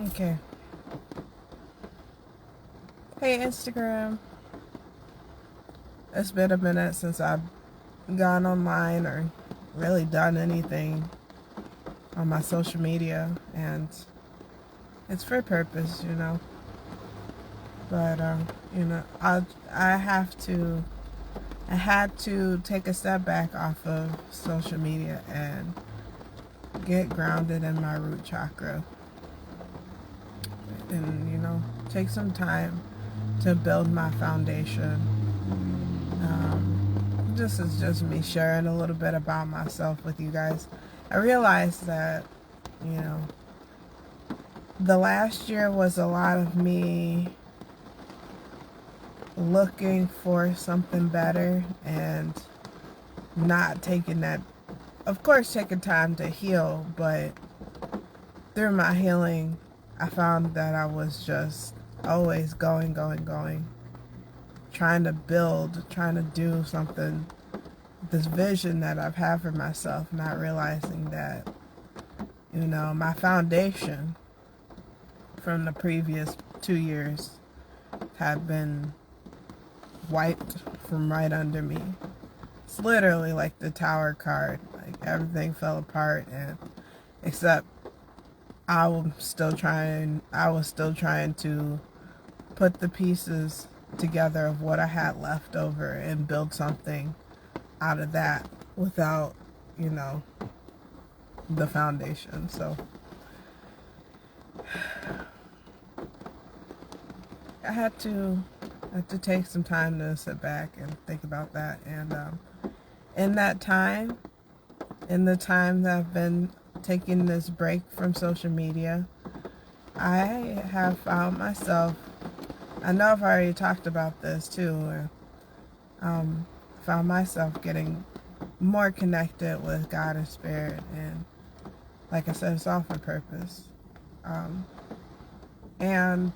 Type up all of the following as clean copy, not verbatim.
Okay. Hey, Instagram. It's been a minute since I've gone online or really done anything on my social media, and it's for a purpose, But I had to take a step back off of social media and get grounded in my root chakra, and take some time to build my foundation. This is just me sharing a little bit about myself with you guys. I realized that, the last year was a lot of me looking for something better and not taking that, of course, taking time to heal, but through my healing, I found that I was just always going, trying to build, trying to do something, this vision that I've had for myself, not realizing that, my foundation from the previous 2 years had been wiped from right under me. It's literally like the tower card. Like everything fell apart, and except I was still trying to put the pieces together of what I had left over and build something out of that without, the foundation. So I had to take some time to sit back and think about that. And in that time, in the time that I've been taking this break from social media, I have found myself, I know I've already talked about this too, found myself getting more connected with God and Spirit, and like I said, it's all for purpose. And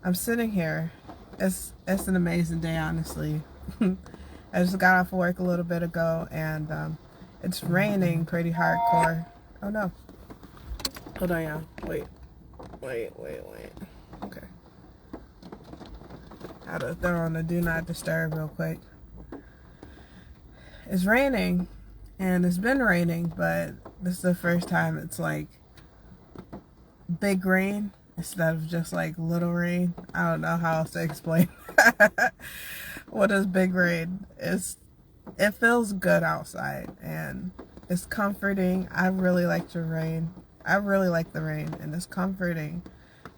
I'm sitting here. It's an amazing day, honestly. I just got off work a little bit ago, and it's raining pretty hardcore. Oh no. Hold on, y'all. Wait. Okay. I had to throw on the do not disturb real quick. It's raining, and it's been raining, but this is the first time it's like big rain instead of just like little rain. I don't know how else to explain what is big rain. It feels good outside, and it's comforting. I really like the rain. And it's comforting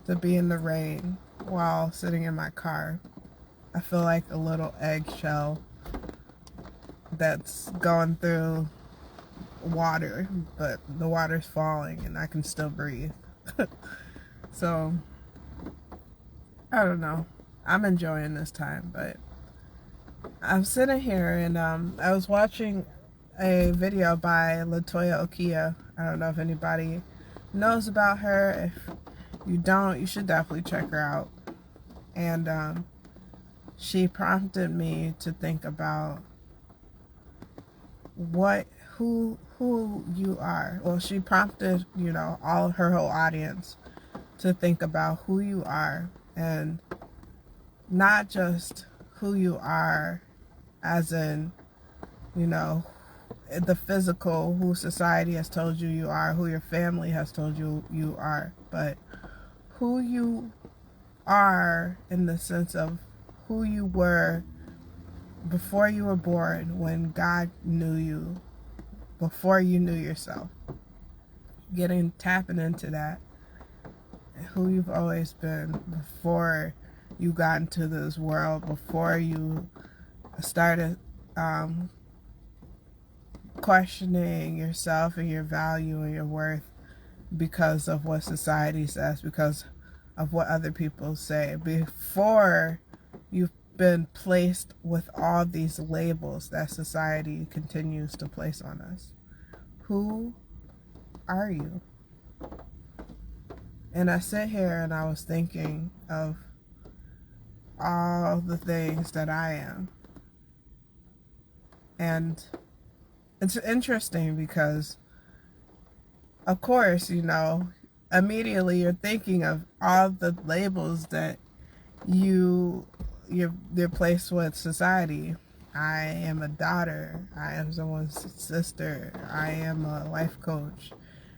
to be in the rain while sitting in my car. I feel like a little eggshell that's going through water, but the water's falling and I can still breathe. So, I don't know. I'm enjoying this time, but I'm sitting here and I was watching a video by Lleo Okia. I don't know if anybody knows about her. If you don't, you should definitely check her out. And she prompted me to think about who you are. Well, she prompted, all her whole audience to think about who you are, and not just who you are as in, the physical, who society has told you are, who your family has told you are, but who you are in the sense of who you were before you were born, when God knew you, before you knew yourself. Tapping into that, who you've always been before you got into this world, before you started questioning yourself and your value and your worth because of what society says, because of what other people say, before you've been placed with all these labels that society continues to place on us. Who are you? And I sit here and I was thinking of all the things that I am. And it's interesting because of course, immediately you're thinking of all the labels that you're placed with society. I am a daughter. I am someone's sister. I am a life coach.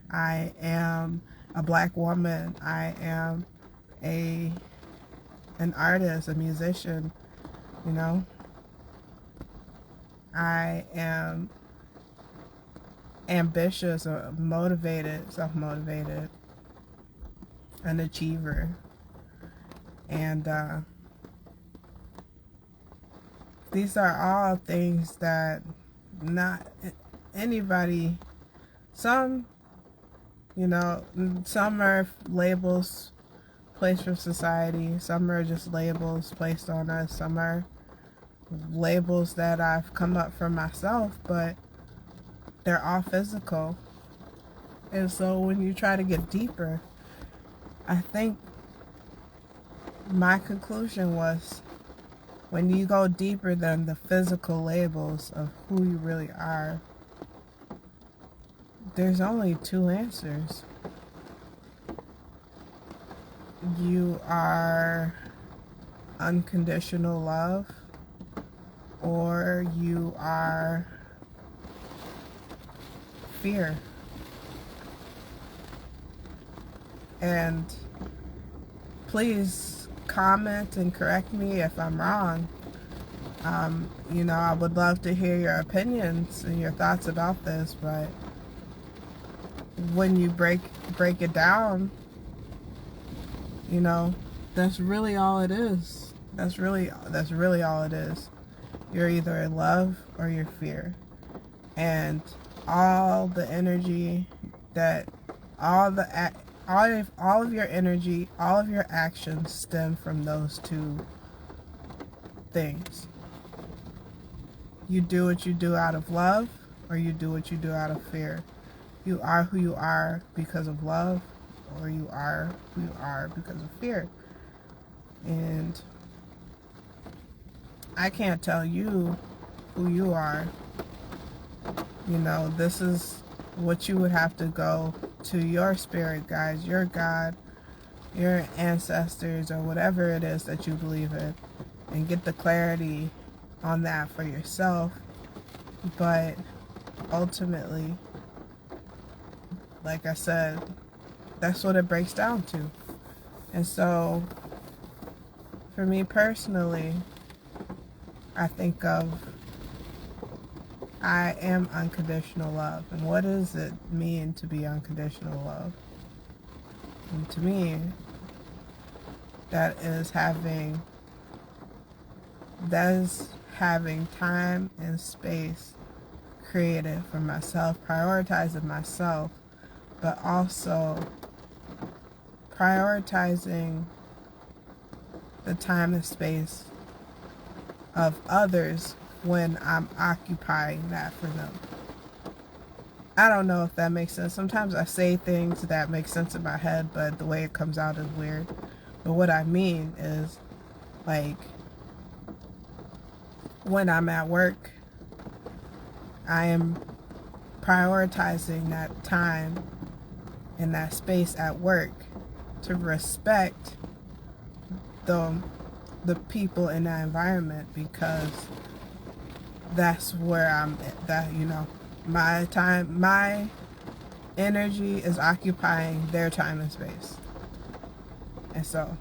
I am a black woman. I am an artist, a musician, you know. I am ambitious or motivated, self-motivated, an achiever. And these are all things that not anybody, some are labels placed from society, some are just labels placed on us, some are labels that I've come up for myself, but they're all physical. And so when you try to get deeper, I think my conclusion was, when you go deeper than the physical labels of who you really are, there's only two answers. You are unconditional love, or you are fear. And please comment and correct me if I'm wrong. I would love to hear your opinions and your thoughts about this, but when you break it down, that's really all it is. That's really all it is. You're either in love or you're fear. And all the energy that all of your energy, all of your actions stem from those two things. You do what you do out of love, or you do what you do out of fear. You are who you are because of love, or you are who you are because of fear. And I can't tell you who you are. This is what you would have to go to your spirit guides, your God, your ancestors, or whatever it is that you believe in, and get the clarity on that for yourself. But ultimately, like I said, that's what it breaks down to. And so, for me personally, I think of, I am unconditional love. And what does it mean to be unconditional love? And to me, that is having time and space created for myself, prioritizing myself, but also prioritizing the time and space of others when I'm occupying that for them. I don't know if that makes sense. Sometimes I say things that make sense in my head, but the way it comes out is weird. But what I mean is, like, when I'm at work, I am prioritizing that time and that space at work to respect the people in that environment, because that's where my energy is occupying their time and space. And so,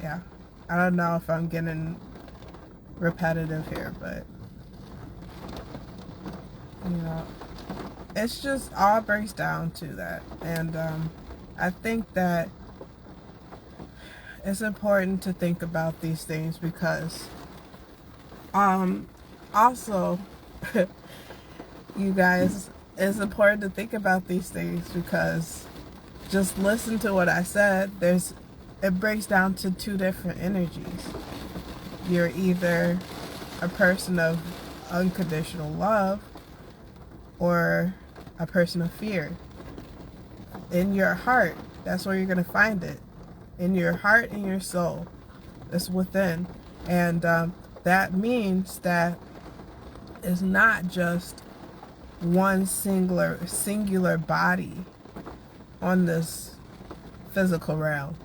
yeah, I don't know if I'm getting repetitive here, but it's just all breaks down to that. And I think that it's important to think about these things, because also you guys, it's important to think about these things, because just listen to what I said. It breaks down to two different energies. You're either a person of unconditional love or a person of fear. In your heart, that's where you're going to find it. In your heart and your soul. It's within. And that means that it's not just one singular body on this physical realm.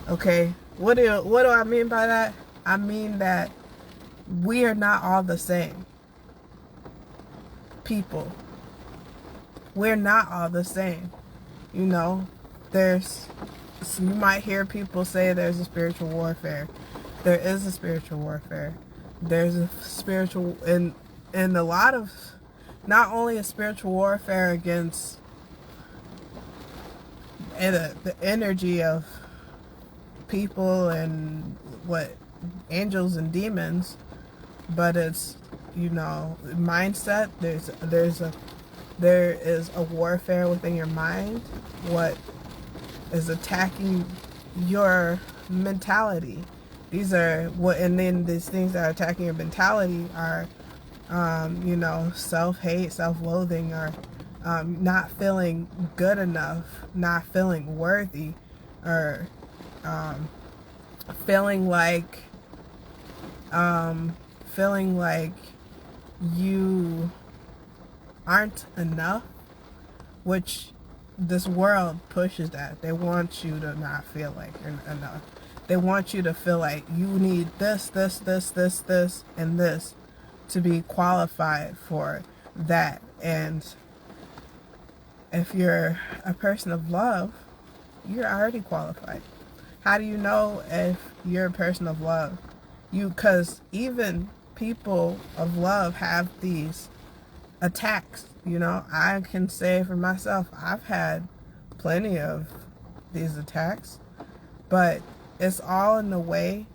Okay, what do I mean by that? I mean that we are not all the same people. We're not all the same. You know, you might hear people say there's a spiritual warfare. There is a spiritual warfare. There's a spiritual, and a lot of, not only a spiritual warfare against the energy of people and what angels and demons, but it's, you know, mindset. There is a warfare within your mind. What is attacking your mentality? These are what, and then these things that are attacking your mentality are, you know, self-hate, self-loathing, or not feeling good enough, not feeling worthy, or feeling like you aren't enough, which this world pushes that. They want you to not feel like you're enough. They want you to feel like you need this, and this to be qualified for that. And if you're a person of love, you're already qualified. How do you know if you're a person of love? Because even people of love have these attacks. You know, I can say for myself, I've had plenty of these attacks, but it's all in the way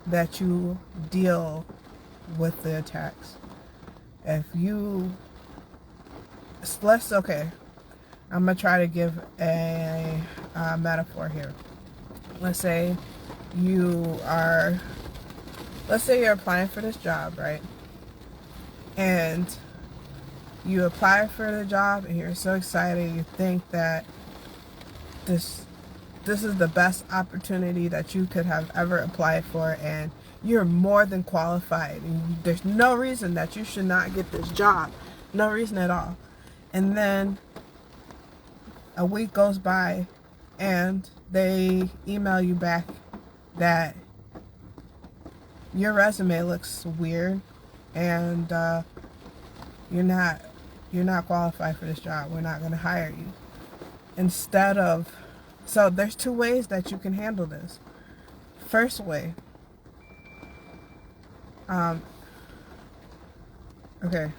that you deal with the attacks. If you, okay, I'm gonna try to give a metaphor here. Let's say you're applying for this job, right? And you apply for the job and you're so excited, you think that this is the best opportunity that you could have ever applied for, and you're more than qualified, and there's no reason that you should not get this job. No reason at all. And then a week goes by and they email you back that your resume looks weird and you're not qualified for this job. We're not going to hire you. So there's two ways that you can handle this. First way, okay,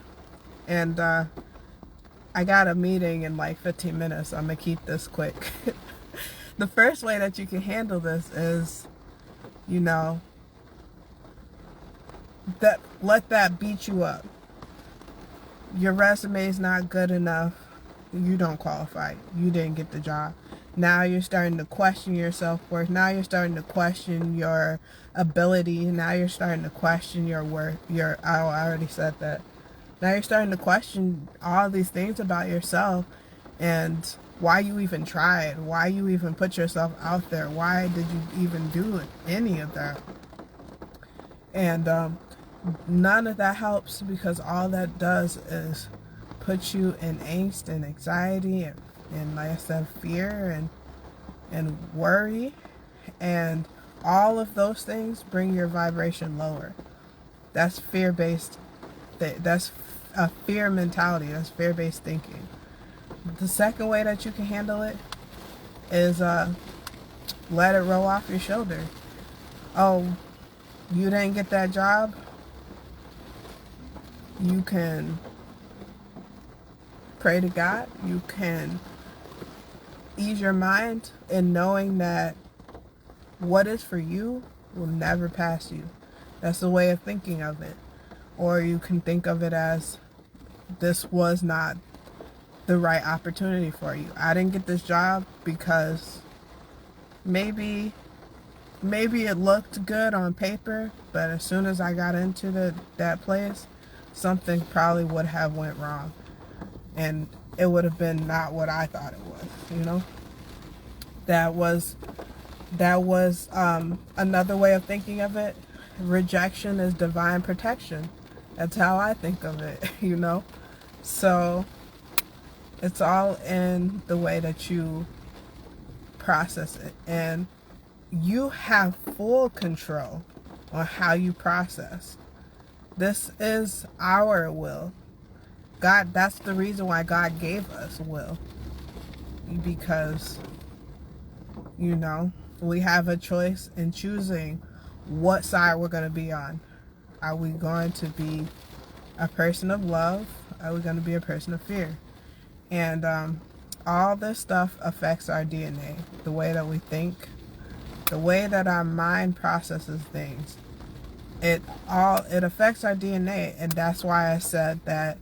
and I got a meeting in like 15 minutes, so I'm going to keep this quick. The first way that you can handle this is, you know, let that beat you up. Your resume is not good enough. You don't qualify. You didn't get the job. Now you're starting to question your self-worth. Now you're starting to question your ability. Now you're starting to question your worth. I already said that. Now you're starting to question all these things about yourself and why you even tried. Why you even put yourself out there. Why did you even do any of that? And none of that helps, because all that does is put you in angst and anxiety and like I said, fear and worry, and all of those things bring your vibration lower. That's fear-based. That's a fear mentality. That's fear-based thinking. The second way that you can handle it is let it roll off your shoulder. Oh, you didn't get that job? You can pray to God. You can ease your mind in knowing that what is for you will never pass you. That's the way of thinking of it. Or you can think of it as, this was not the right opportunity for you. I didn't get this job because maybe it looked good on paper, but as soon as I got into that place, something probably would have went wrong. And it would have been not what I thought it was, you know? That was another way of thinking of it. Rejection is divine protection. That's how I think of it, you know? So it's all in the way that you process it. And you have full control on how you process. This is our will. God, that's the reason why God gave us will. Because, we have a choice in choosing what side we're going to be on. Are we going to be a person of love? Are we going to be a person of fear? And all this stuff affects our DNA, the way that we think, the way that our mind processes things. It affects our DNA, and that's why I said that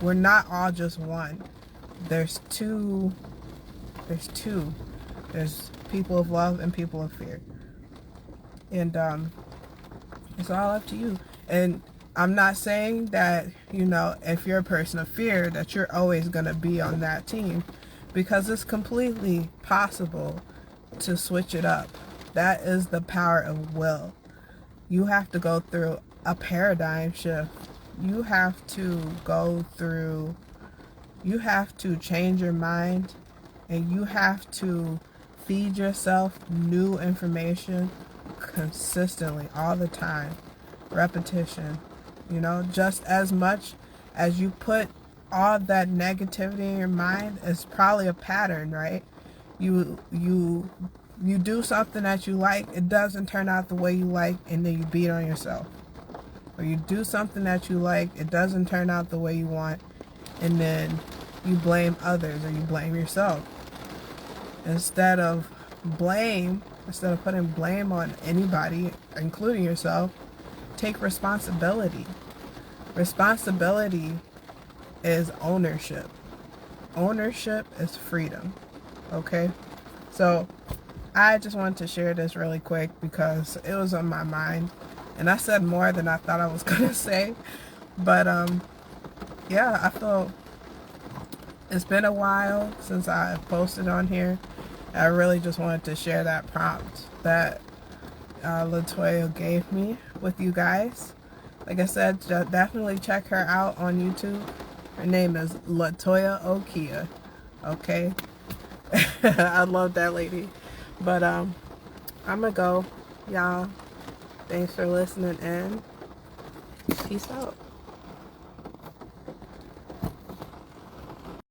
we're not all just one. There's two. There's people of love and people of fear. And it's all up to you. And I'm not saying that, if you're a person of fear, that you're always going to be on that team, because it's completely possible to switch it up. That is the power of will. You have to go through a paradigm shift. You have to change your mind, and you have to feed yourself new information consistently, all the time. Repetition. Just as much as you put all that negativity in your mind, is probably a pattern, right? You do something that you like, it doesn't turn out the way you like, and then you beat on yourself. Or you do something that you like, it doesn't turn out the way you want, and then you blame others or you blame yourself. Instead of putting blame on anybody, including yourself, take responsibility. Responsibility is ownership. Ownership is freedom. Okay? So I just wanted to share this really quick because it was on my mind. And I said more than I thought I was going to say. But yeah, I feel it's been a while since I posted on here. I really just wanted to share that prompt that LaToya gave me with you guys. Like I said, definitely check her out on YouTube. Her name is LaToya Okia. Okay? I love that lady. But I'm gonna go, y'all. Thanks for listening in. Peace out.